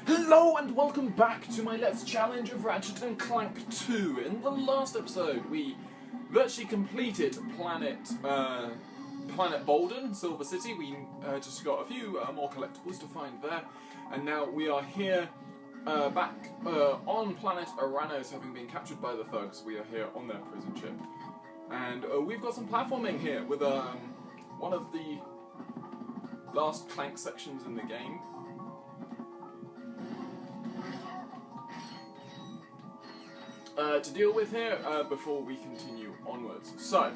Hello and welcome back to my Let's Challenge of Ratchet Clank 2. In the last episode, we virtually completed Planet Bolden, Silver City. We just got a few more collectibles to find there, and now we are here back on Planet Aranos, having been captured by the thugs. We are here on their prison ship, and we've got some platforming here with one of the last Clank sections in the game. To deal with here before we continue onwards. So,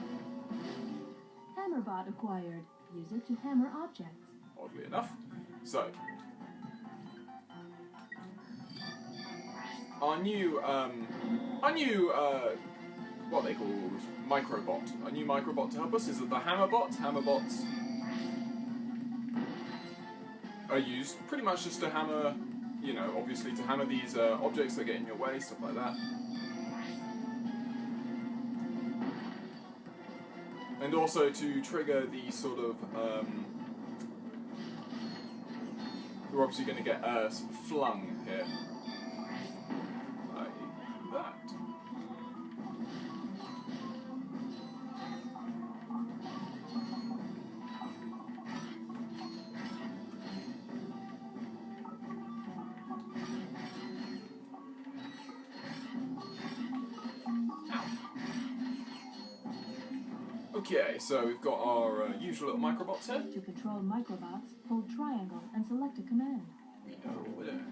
Hammerbot acquired. Use it to hammer objects. Oddly enough. So, our new what they called microbot. A new microbot to help us is the Hammerbot. Hammerbots are used pretty much just to hammer, you know, obviously to hammer these objects that get in your way, stuff like that. And also to trigger the sort of, we're obviously going to get flung here. Like that. Okay, so we've got our usual little microbots here. To control microbots, hold triangle and select a command. We know what we're doing.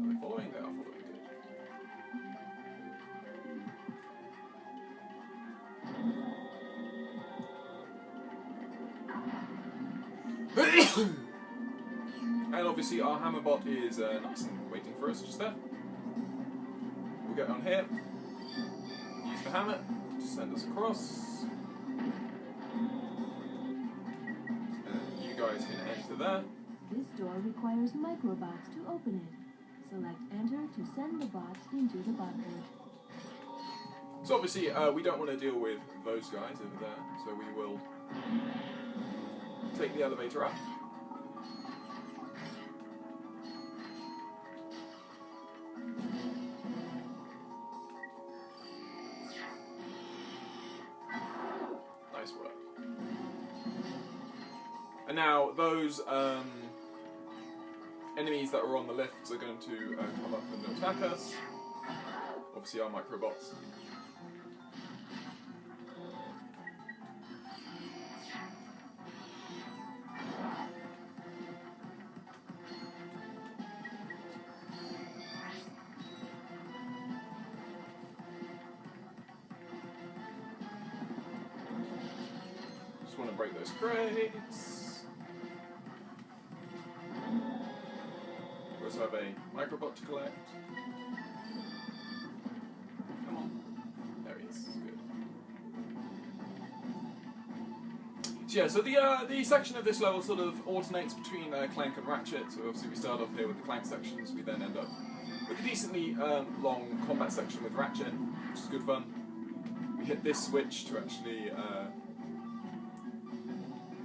Are they following? They are following good. And obviously our Hammerbot is nice and waiting for us just there. We'll get on here. Use the hammer. Send us across. And you guys can enter there. This door requires microbots to open it. Select enter to send the bot into the bunker. So obviously we don't want to deal with those guys over there, so we will take the elevator up. And now those enemies that are on the lifts are going to come up and attack us. Obviously our microbots. Just want to break those crates. We also have a microbot to collect. Come on. There he is. Good. So yeah, so the section of this level sort of alternates between Clank and Ratchet. So obviously we start off here with the Clank sections. We then end up with a decently long combat section with Ratchet, which is good fun. We hit this switch to actually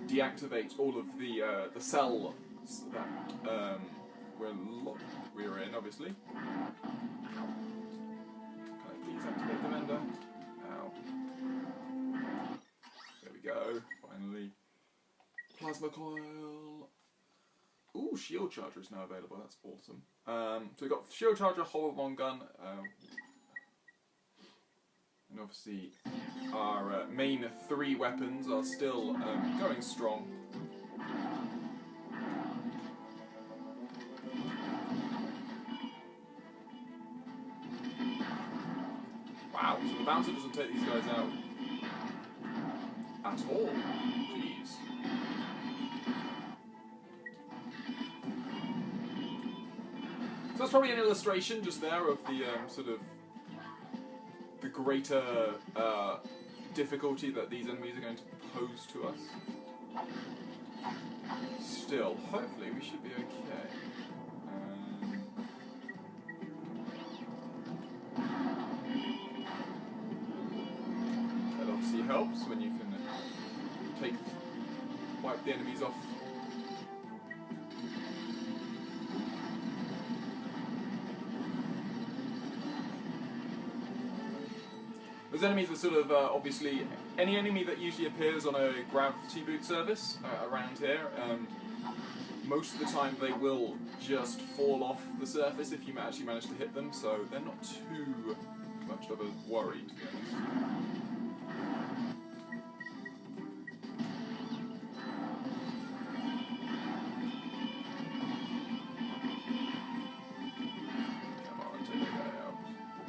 deactivate all of the cells that we're in, obviously. Can I please activate the vendor? Ow. There we go, finally. Plasma coil. Ooh, shield charger is now available, that's awesome. So we've got shield charger, hover-bomb gun, and obviously our main three weapons are still going strong. Wow, so the bouncer doesn't take these guys out at all. Jeez. So that's probably an illustration just there of the sort of the greater difficulty that these enemies are going to pose to us. Still, hopefully we should be okay. That obviously helps when you can wipe the enemies off Those enemies are sort of, obviously, any enemy that usually appears on a gravity boot surface around here, most of the time they will just fall off the surface if you actually manage to hit them, so they're not too much of a worry, to be honest.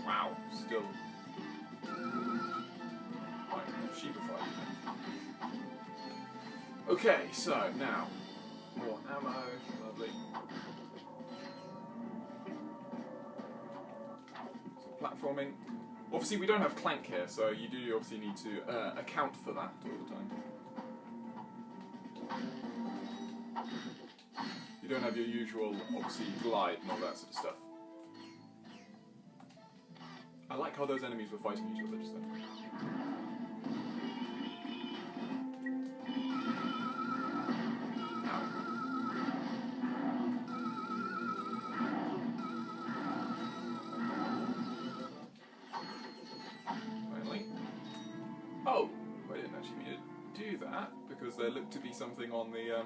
Wow, still. Okay, so now more ammo, lovely. So platforming. Obviously, we don't have Clank here, so you do obviously need to account for that all the time. You don't have your usual, obviously, glide and all that sort of stuff. I like how those enemies were fighting each other just then. Finally. Oh, I didn't actually mean to do that because there looked to be something on the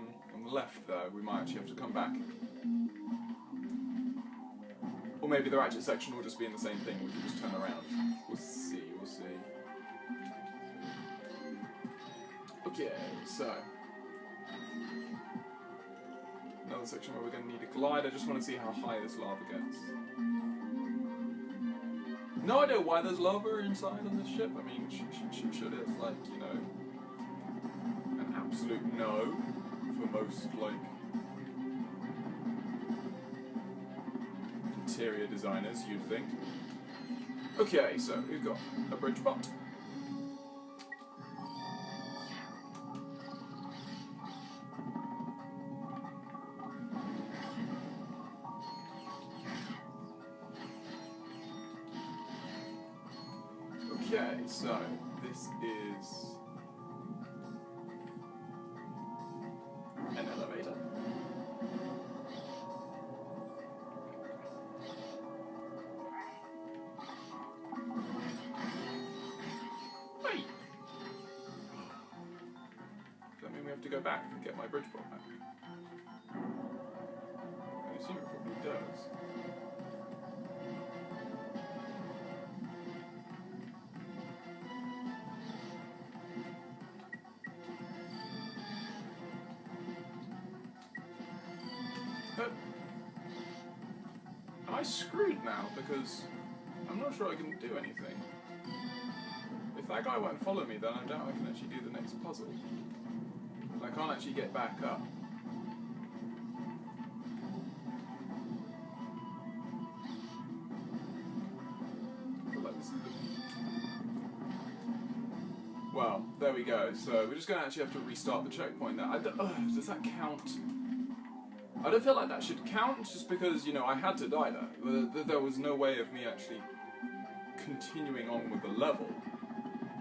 left there. We might actually have to come back. Or maybe the Ratchet section will just be in the same thing, we can just turn around. We'll see, we'll see. Okay, so. Another section where we're going to need a glide. I just want to see how high this lava gets. No idea why there's lava inside on this ship. I mean, should it, like, you know, an absolute no for most, like, interior designers, you'd think. Okay, so we've got a bridge bot. Okay, so this is an elevator. Wait! Does that mean we have to go back and get my bridge bot back? I assume it probably does. But am I screwed now? Because I'm not sure I can do anything. If that guy won't follow me, then I doubt I can actually do the next puzzle. I can't actually get back up. Well, there we go. So we're just going to actually have to restart the checkpoint there. Does that count? I don't feel like that should count, just because, you know, I had to die there. There was no way of me actually continuing on with the level,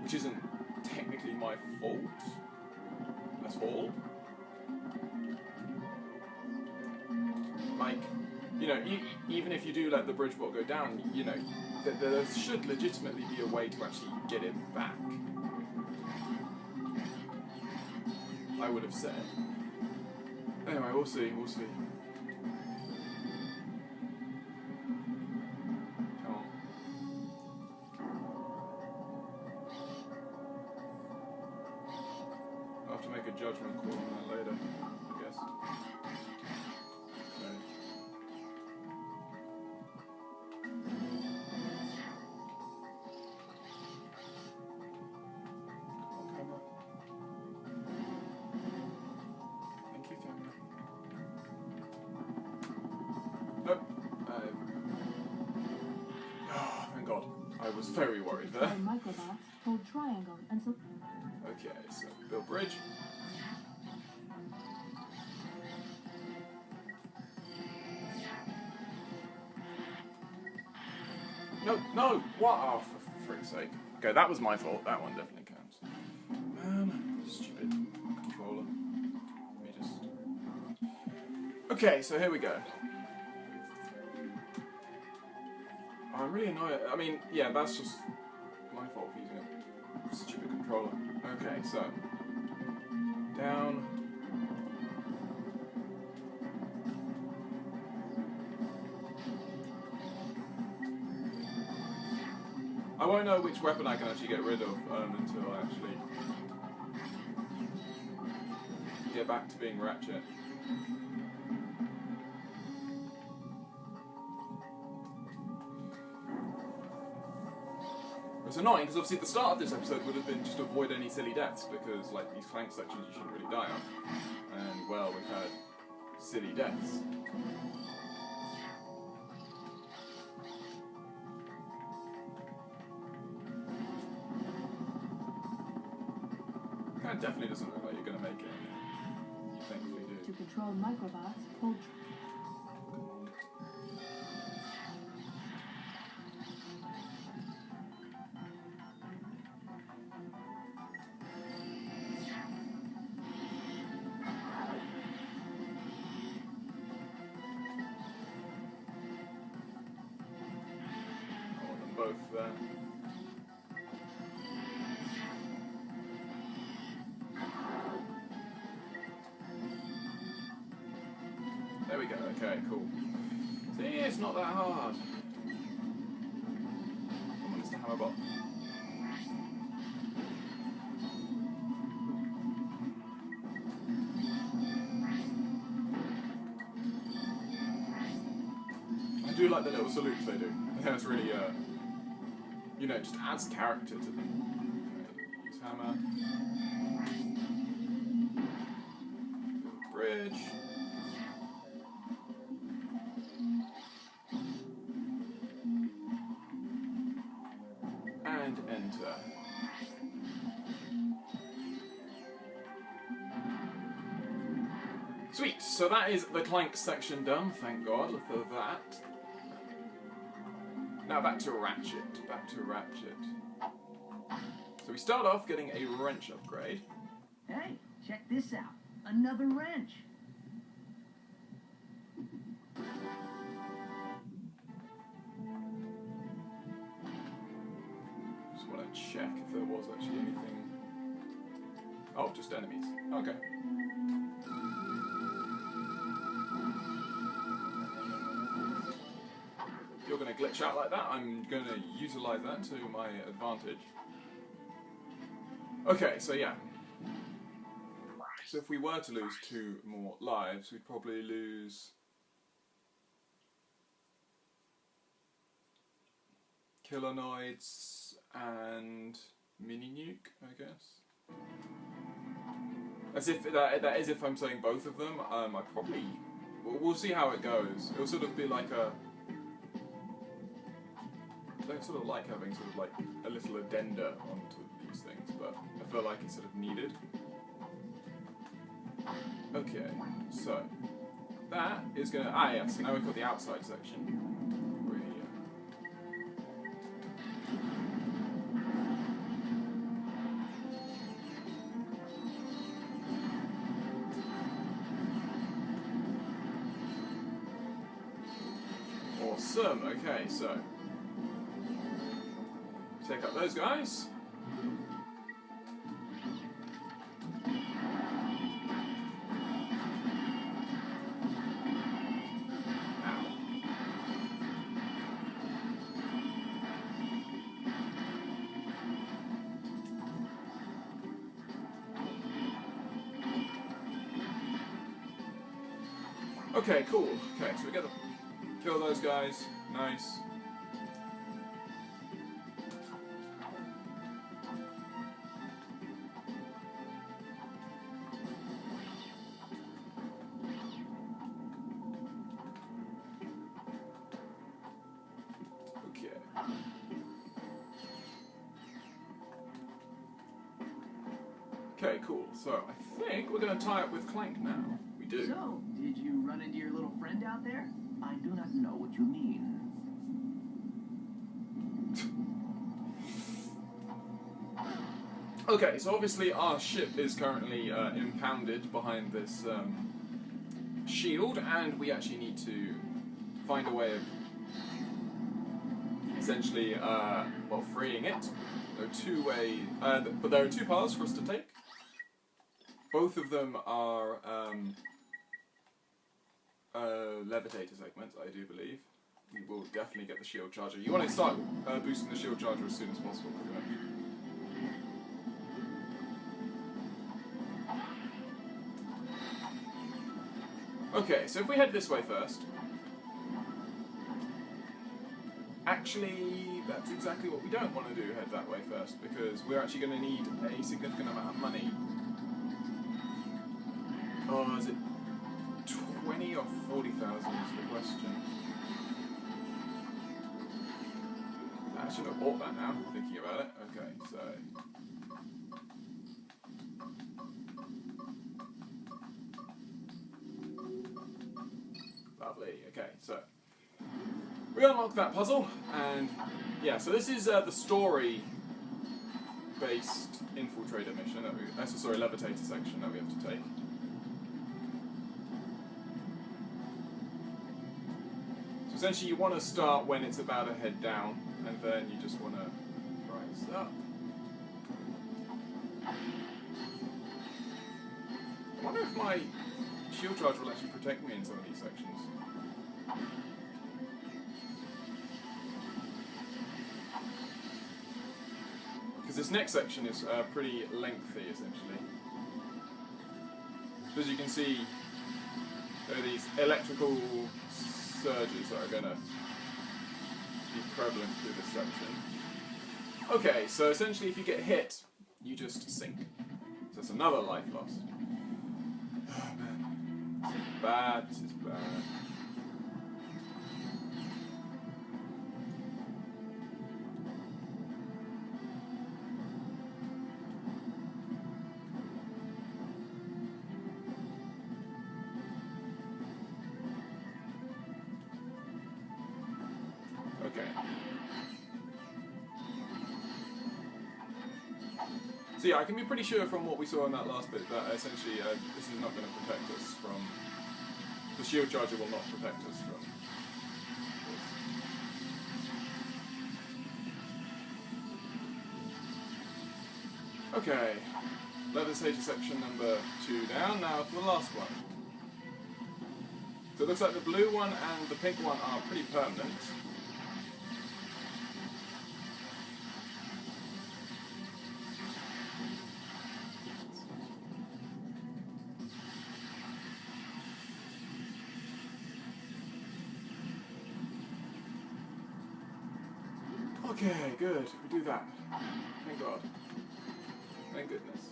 which isn't technically my fault at all. Like, you know, even if you do let the bridge bot go down, you know, there should legitimately be a way to actually get it back. I would have said. Anyway, we'll see, we'll see. Come on. I'll have to make a judgment call on that later, I guess. Okay. Come on, camera. Thank you, camera. Nope. Oh, thank God. I was very worried there. Microbots, hold triangle and so. Okay, so build bridge. No, no! What? Oh, for frick's sake. Okay, that was my fault. That one definitely counts. Stupid controller. Let me just... Okay, so here we go. I'm really annoyed. I mean, yeah, that's just my fault for using controller. Okay, so down. I won't know which weapon I can actually get rid of until I actually get back to being Ratchet. It's annoying because obviously at the start of this episode would have been just avoid any silly deaths because like these Clank sections you shouldn't really die on. And well, we've had silly deaths. That definitely doesn't look like you're going to make it. You thankfully do. To control microbots, hold. I want them both there. There we go, okay, cool. See, it's not that hard. Come on, Mr. Hammerbot. I do like the little salutes they do. I think that's really, you know, just adds character to them. Use hammer. Bridge. And enter. Sweet, so that is the Clank section done, thank God for that. Now back to Ratchet, So we start off getting a wrench upgrade. Hey, check this out. Another wrench. Just want to check if there was actually anything. Oh, just enemies. Okay. If you're going to glitch out like that, I'm going to utilize that to my advantage. Okay, so yeah. So if we were to lose 2 more lives, we'd probably lose Killanoids and Mini Nuke, I guess. As if that is if I'm saying both of them. I probably we'll see how it goes. It'll sort of be like a. I don't sort of like having sort of like a little addenda onto these things, but I feel like it's sort of needed. Okay, so that is gonna yes. So now we've got the outside section. Awesome. Okay, so take out those guys. Okay, cool. Okay, so we get to kill those guys. Nice. Okay. Okay, cool. So I think we're going to tie up with Clank now. We do. So, did you run into your little friend out there? I do not know what you mean. Okay, so obviously our ship is currently impounded behind this shield, and we actually need to find a way of essentially, well, freeing it. There are two-way, but there are two paths for us to take. Both of them are levitator segments, I do believe. We will definitely get the shield charger. You want to start boosting the shield charger as soon as possible, pretty much. Okay, so if we head this way first. Actually, that's exactly what we don't want to do, head that way first, because we're actually going to need a significant amount of money. Oh, is it 20 or 40,000 is the question. I should have bought that now, thinking about it. Okay, so... Lovely, okay, so... We unlock that puzzle, and yeah, so this is the story-based infiltrator mission, that we, sorry, levitator section that we have to take. So essentially you want to start when it's about to head down, and then you just want to rise up. I wonder if my shield charge will actually protect me in some of these sections. Because this next section is pretty lengthy, essentially. So as you can see, there are these electrical surges that are going to be prevalent through this section. Okay, so essentially if you get hit, you just sink. So it's another life lost. Oh man, this is bad, this is bad. So yeah, I can be pretty sure from what we saw in that last bit that essentially this is not going to protect us from... The shield charger will not protect us from this. Okay, levitator section number 2 down, now for the last one. So it looks like the blue one and the pink one are pretty permanent. Okay, good. We do that. Thank God. Thank goodness.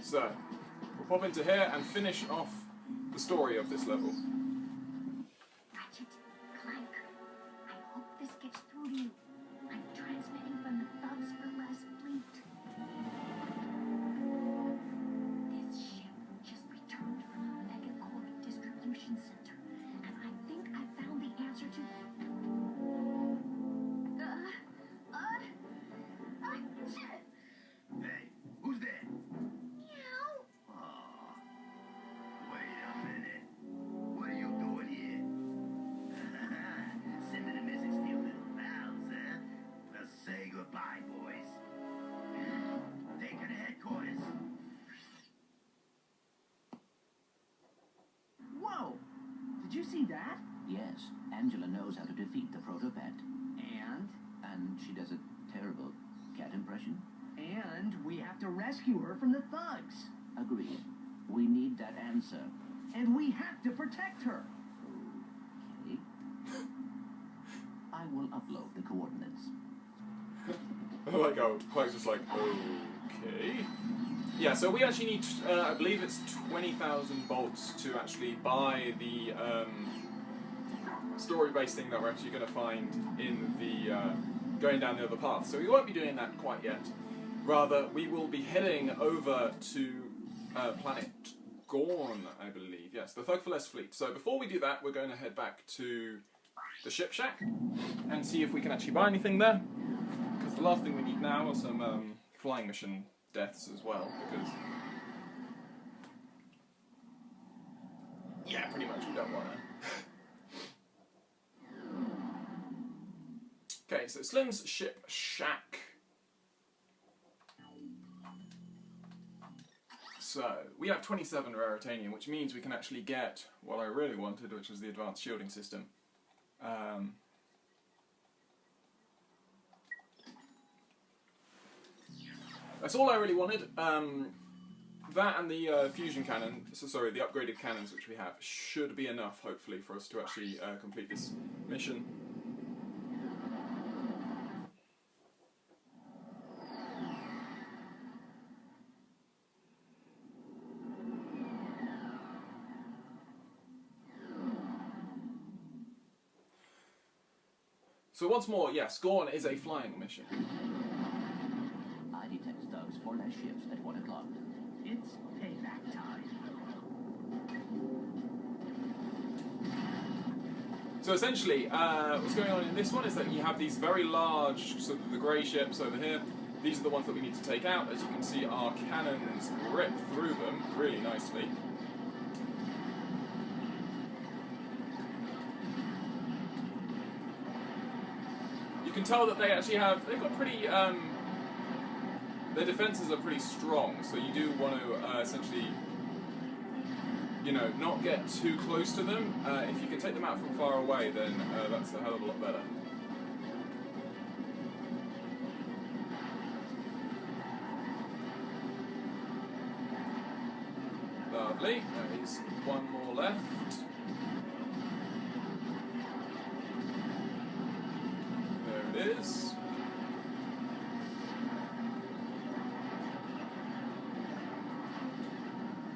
So, we'll pop into here and finish off the story of this level. Ratchet Clank, I hope this gets through to you. I'm transmitting from the thugs for last fleet. This ship just returned from a megacorp distribution center, and I think I found the answer to... Hey, who's there? Meow. Oh, wait a minute. What are you doing here? Sending a message to your little pals, huh? Well, say goodbye, boys. Take her to headquarters. Whoa! Did you see that? Yes, Angela knows how to defeat the protopet. And she does a terrible cat impression. we have to rescue her from the thugs. Agreed. We need that answer. And we have to protect her. Okay. I will upload the coordinates. I like how Clank's just like, okay. Yeah, so we actually need, I believe it's 20,000 bolts to actually buy the story-based thing that we're actually going to find in the going down the other path. So we won't be doing that quite yet. Rather, we will be heading over to planet Gorn, I believe. Yes, the Thug for Less fleet. So before we do that, we're going to head back to the ship shack and see if we can actually buy anything there. Because the last thing we need now are some flying mission deaths as well, because... yeah, pretty much we don't want to. Okay, so Slim's ship shack. So, we have 27 raritanium, which means we can actually get what I really wanted, which was the advanced shielding system. That's all I really wanted. That and the fusion cannon, sorry, the upgraded cannons which we have, should be enough, hopefully, for us to actually complete this mission. So once more, yes, Gorn is a flying mission. I detect thugs for less ships at 1 o'clock. It's payback time. So essentially, what's going on in this one is that you have these very large, so the grey ships over here. These are the ones that we need to take out. As you can see, our cannons rip through them really nicely. You can tell that they actually have, they've got pretty, their defences are pretty strong, so you do want to essentially, you know, not get too close to them. If you can take them out from far away, then that's a hell of a lot better. Lovely. There is one more left. There it is.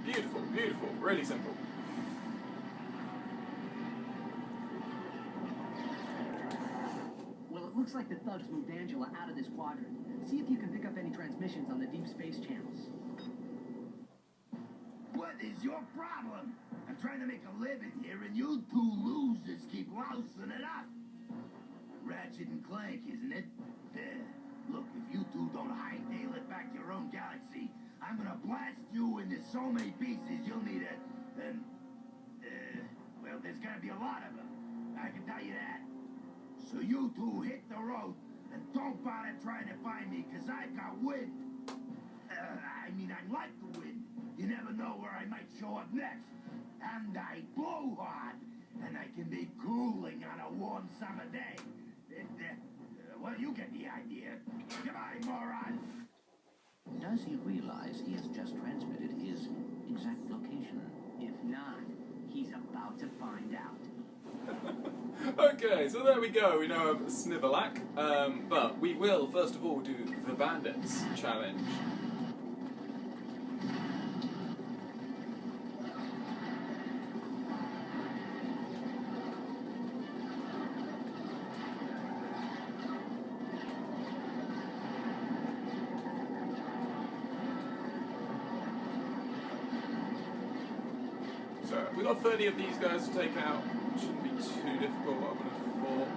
Beautiful, beautiful, really simple. Well, it looks like the thugs moved Angela out of this quadrant. See if you can pick up any transmissions on the deep space channels. What is your problem? I'm trying to make a living here, and you two losers keep lousing it up. Ratchet and Clank, isn't it? Look, if you two don't hightail it back to your own galaxy, I'm gonna blast you into so many pieces you'll need well, there's gonna be a lot of them. I can tell you that. So you two hit the road and don't bother trying to find me, cause I've got wind. I mean, I like the wind. You never know where I might show up next. And I blow hard, and I can be cooling on a warm summer day. Well, you get the idea. Goodbye, moron. Does he realize he has just transmitted his exact location? If not, he's about to find out. Okay, so there we go. We now have Snivelak, but we will first of all do the Bandits challenge. So we got 30 of these guys to take out. Shouldn't be too difficult, I would have thought.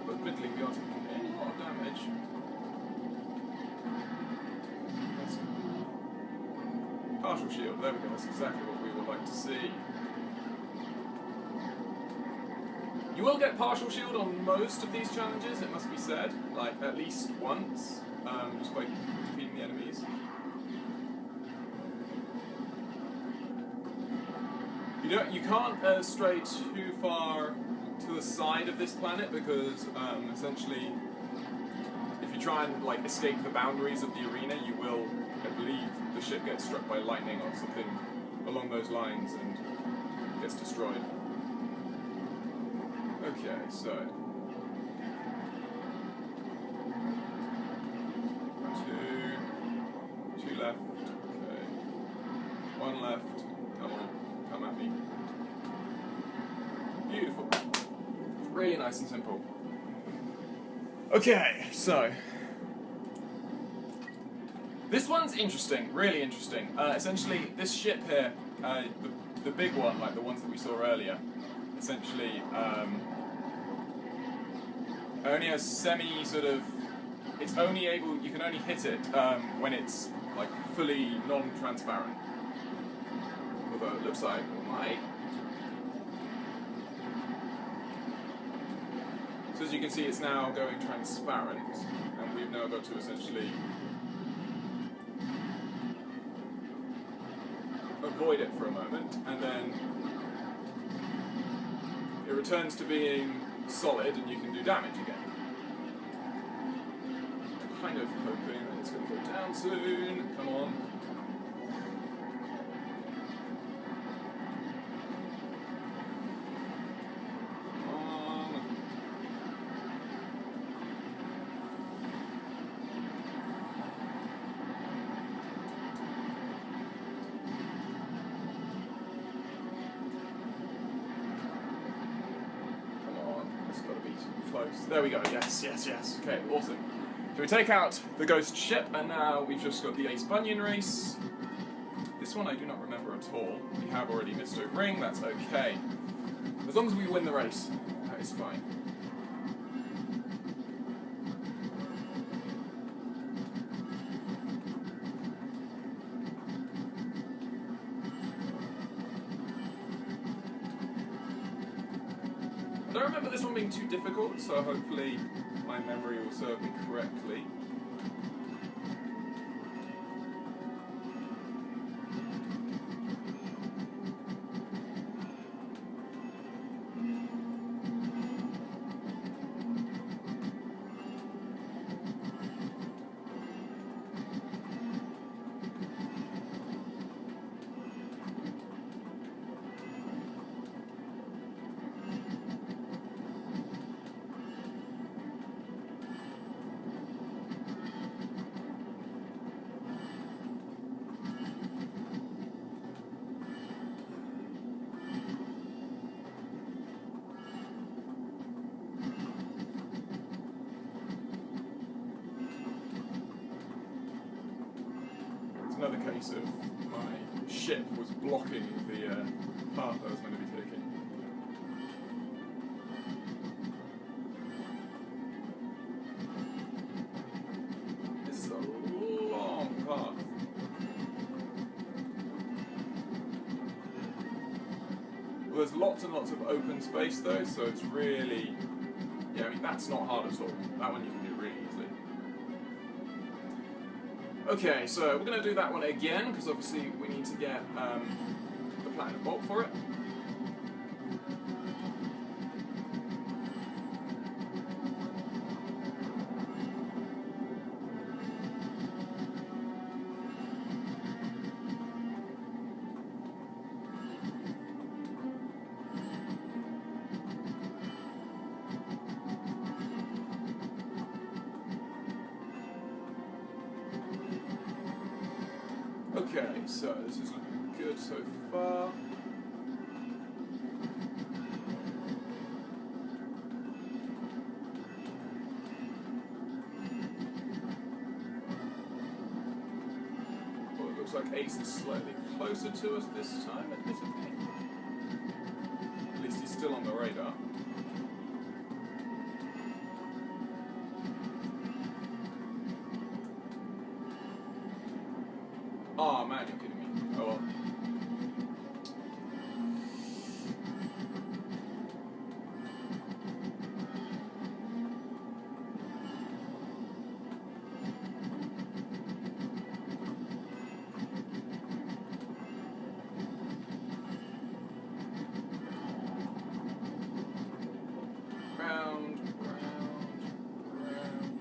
But admittedly, we aren't taking a lot of damage. Partial shield, there we go, that's exactly what we would like to see. You will get partial shield on most of these challenges, it must be said, like at least once, just by defeating the enemies. You can't stray too far to the side of this planet because essentially if you try and like escape the boundaries of the arena, you will, I believe, the ship gets struck by lightning or something along those lines and gets destroyed. Okay, so two left. Okay, one left. Come on, come at me. Beautiful. Really nice and simple. Okay, so this one's interesting, really interesting. Essentially, this ship here, the big one, like the ones that we saw earlier, essentially only has semi sort of. It's only able. You can only hit it when it's like fully non-transparent. Although it looks like it might. So as you can see, it's now going transparent, and we've now got to essentially avoid it for a moment, and then it returns to being solid, and you can do damage again. I'm kind of hoping that it's going to go down soon. Come on. Close. There we go. Yes, yes, yes. Okay, awesome. So we take out the ghost ship, and now we've just got the Ace Bunyan race. This one I do not remember at all. We have already missed a ring. That's okay. As long as we win the race, that is fine. I don't remember this one being too difficult, so hopefully my memory will serve me correctly. Another case of my ship was blocking the path I was meant to be taking. This is a long path. Well, there's lots and lots of open space though, so it's really, yeah, I mean that's not hard at all. That one you can do really easily. Okay, so we're going to do that one again, because obviously we need to get the platinum bolt for it. Okay, so this is looking good so far. Well, it looks like Ace is slightly closer to us this time, admittedly. At least he's still on the radar. Oh man, you're kidding me. Oh well. Round, round, round.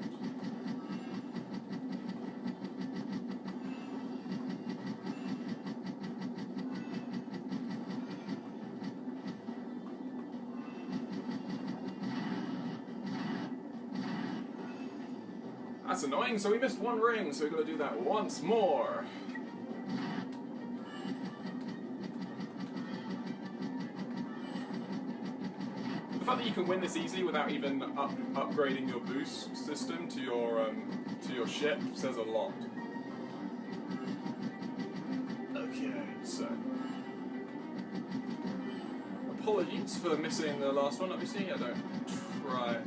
That's annoying, so we missed one ring, so we've got to do that once more. The fact that you can win this easily without even upgrading your boost system to your ship says a lot. Okay, so apologies for missing the last one, obviously. I don't try.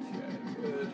Okay, good.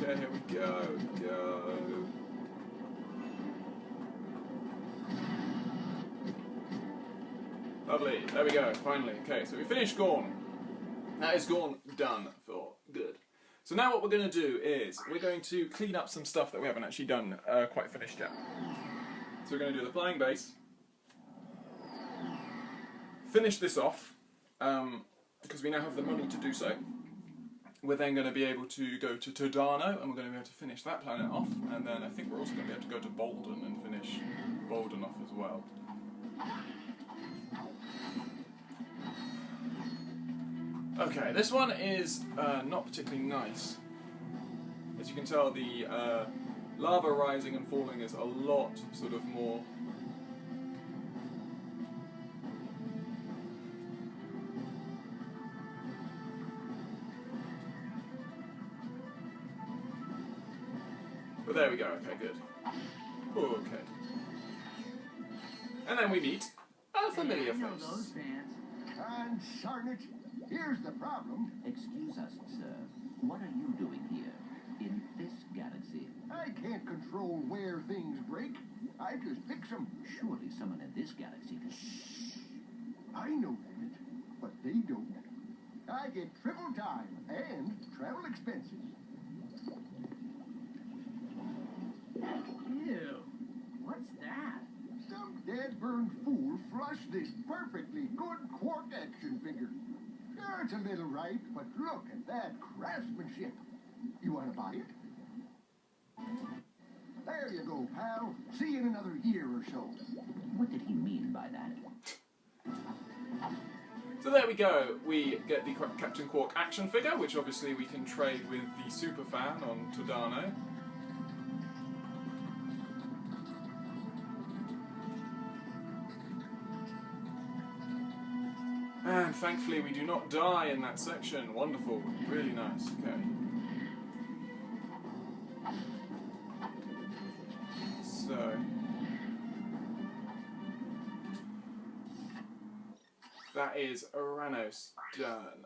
Okay, here we go, Lovely, there we go, finally. Okay, so we finished Gorn. That is Gorn done for good. So now what we're going to do is, we're going to clean up some stuff that we haven't actually done quite finished yet. So we're going to do the flying base. Finish this off, because we now have the money to do so. We're then going to be able to go to Todano, and we're going to be able to finish that planet off, and then I think we're also going to be able to go to Bolden and finish Bolden off as well. Okay, this one is not particularly nice. As you can tell, the lava rising and falling is a lot sort of more... But there we go, okay, good. Okay. And then we meet a familiar face. Consarn it, here's the problem. Excuse us, sir. What are you doing here, in this galaxy? I can't control where things break. I just fix them. Surely someone in this galaxy can... I know that, but they don't. I get triple time and travel expenses. Ew. What's that? Some dead-burned fool flushed this perfectly good quark action figure. Sure, it's a little ripe, but look at that craftsmanship. You want to buy it? There you go, pal. See you in another year or so. What did he mean by that? So there we go. We get the Captain Quark action figure, which obviously we can trade with the Superfan on Todano. And thankfully we do not die in that section. Wonderful. Really nice. Okay. So... that is Aranos done.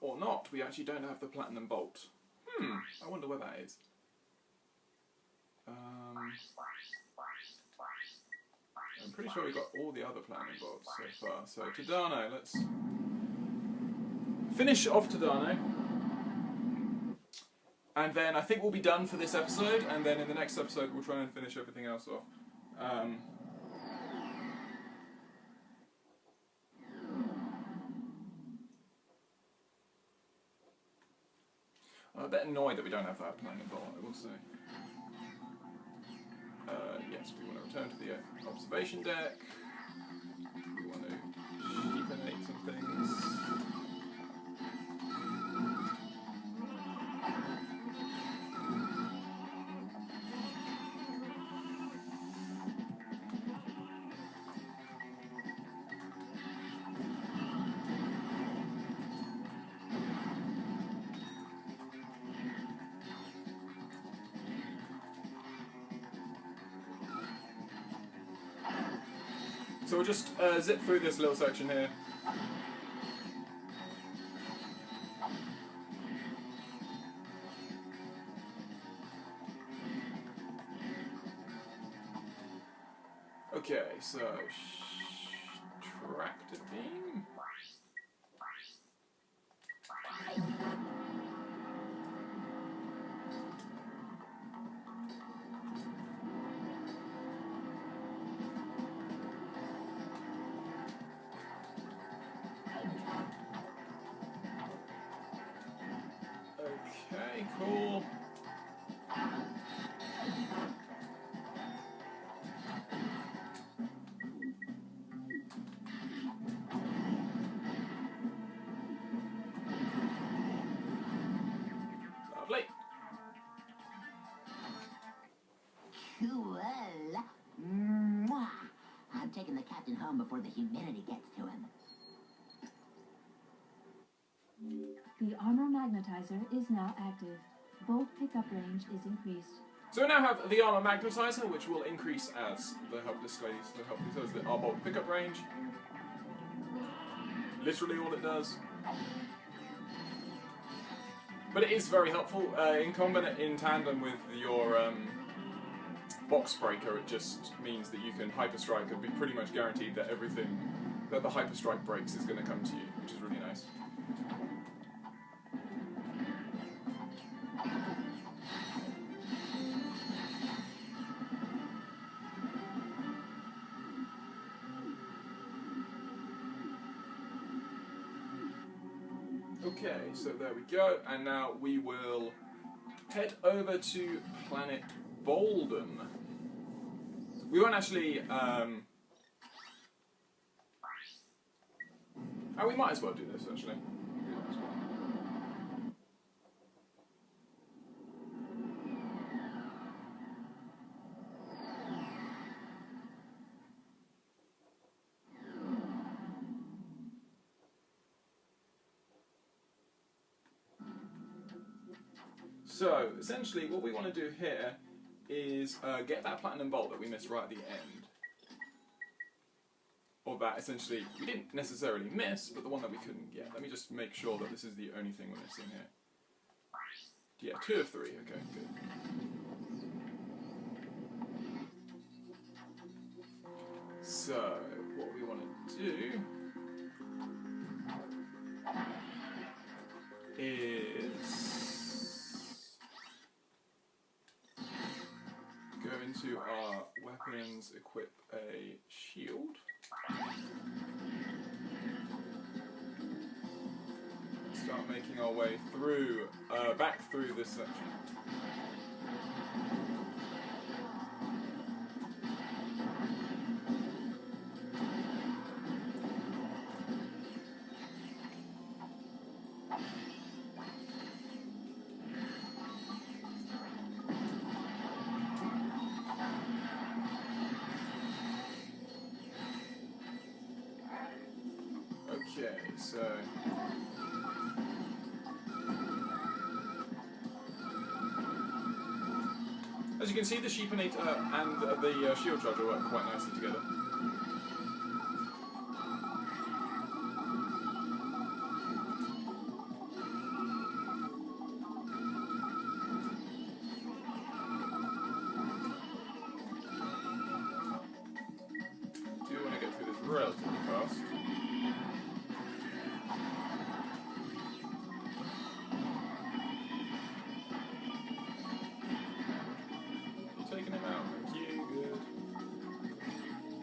Or not. We actually don't have the Platinum Bolt. I wonder where that is. I'm pretty sure we got all the other Platinum Bolts so far. So Todano, let's finish off Todano. And then I think we'll be done for this episode, and then in the next episode we'll try and finish everything else off. I'm a bit annoyed that we don't have that Platinum Bolt, I will say. Yes, we want to return to the observation deck. We want to sheepinate some things. So we'll just zip through this little section here. Okay, so tractor beam. Okay, cool. Lovely. Cool. Mwah. I'm taking the captain home before the humidity gets to him. The armor magnetizer is now active. Bolt pickup range is increased. So we now have the armor magnetizer, which will increase as the help displays our bolt pickup range. Literally all it does. But it is very helpful in tandem with your box breaker. It just means that you can hyperstrike and be pretty much guaranteed that everything that the hyperstrike breaks is going to come to you, which is really nice. Okay, so there we go, and now we will head over to planet Bolden. We won't actually, we might as well do this, actually. We might as well. So, essentially, what we want to do here is get that platinum bolt that we missed right at the end. Or that, essentially, we didn't necessarily miss, but the one that we couldn't get. Let me just make sure that this is the only thing we're missing here. Yeah, 2 of 3, okay, good. So, what we want to do is go into our weapons, equip a shield. Start making our way through, back through this section. Okay, so as you can see, the Sheepinator and the shield charger work quite nicely together. Do want to get through this relatively fast.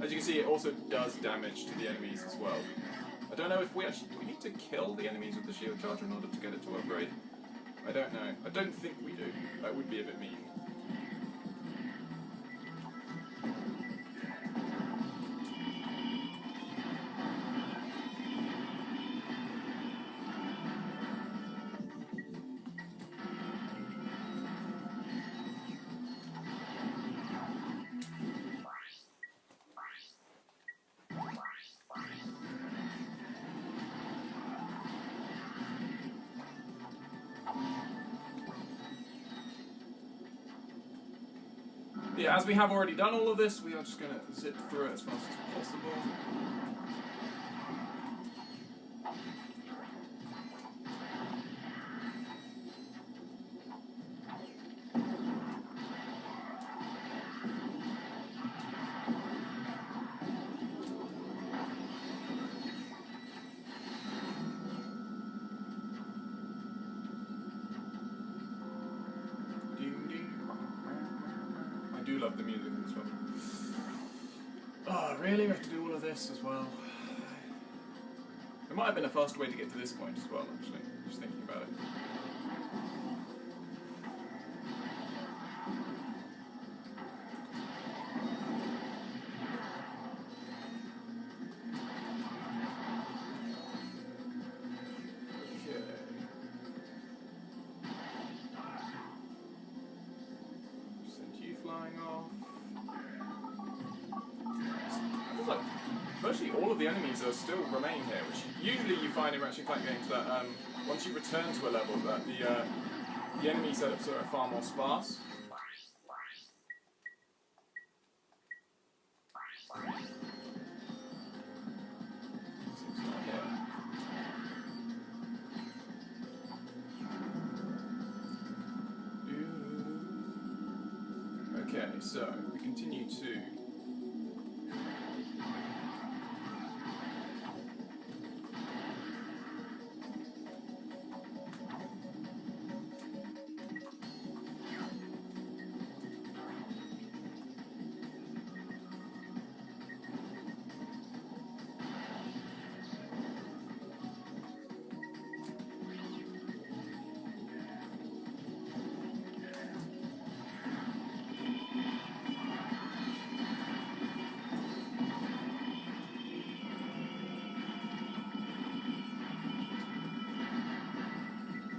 As you can see, it also does damage to the enemies as well. I don't know if do we need to kill the enemies with the shield charger in order to get it to upgrade? I don't know. I don't think we do. That would be a bit mean. Yeah, as we have already done all of this, we are just going to zip through it as fast as possible. really have to do all of this as well? There might have been a faster way to get to this point as well, actually, just thinking about it. Virtually all of the enemies are still remain here, which usually you find in Ratchet Clank games that once you return to a level, that the enemy setups are far more sparse. Okay, so we continue to.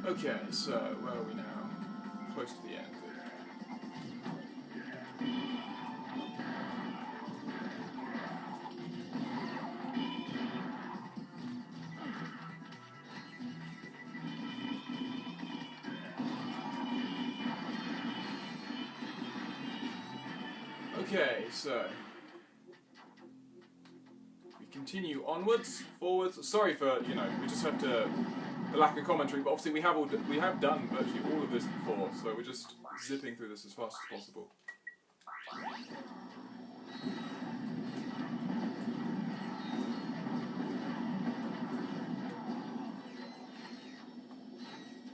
Okay, so where are we now? Close to the end. Okay, so we continue onwards, forwards. Sorry for, you know, we just have to. The lack of commentary, but obviously we have done virtually all of this before, so we're just zipping through this as fast as possible.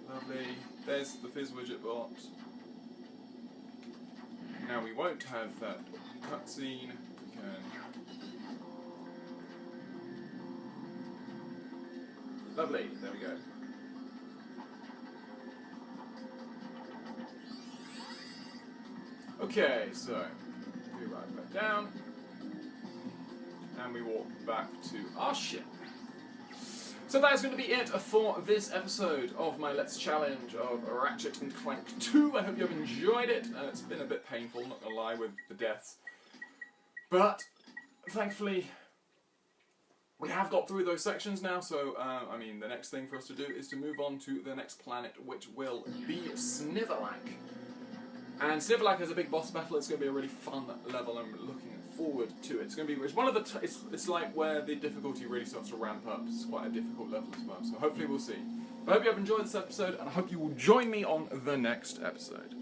Lovely. There's the fizz widget bot. Now we won't have that cutscene. We can. Lovely, there we go. Okay, so we ride back down, and we walk back to our ship. So that is going to be it for this episode of my Let's Challenge of Ratchet and Clank 2. I hope you have enjoyed it. It's been a bit painful, not gonna lie, with the deaths. But, thankfully, we have got through those sections now, so, I mean, the next thing for us to do is to move on to the next planet, which will be Snivelak. And Snivelak has a big boss battle. It's going to be a really fun level. I'm looking forward to it. It's going to be it's one of the it's like where the difficulty really starts to ramp up. It's quite a difficult level as well. So hopefully we'll see. I hope you have enjoyed this episode, and I hope you will join me on the next episode.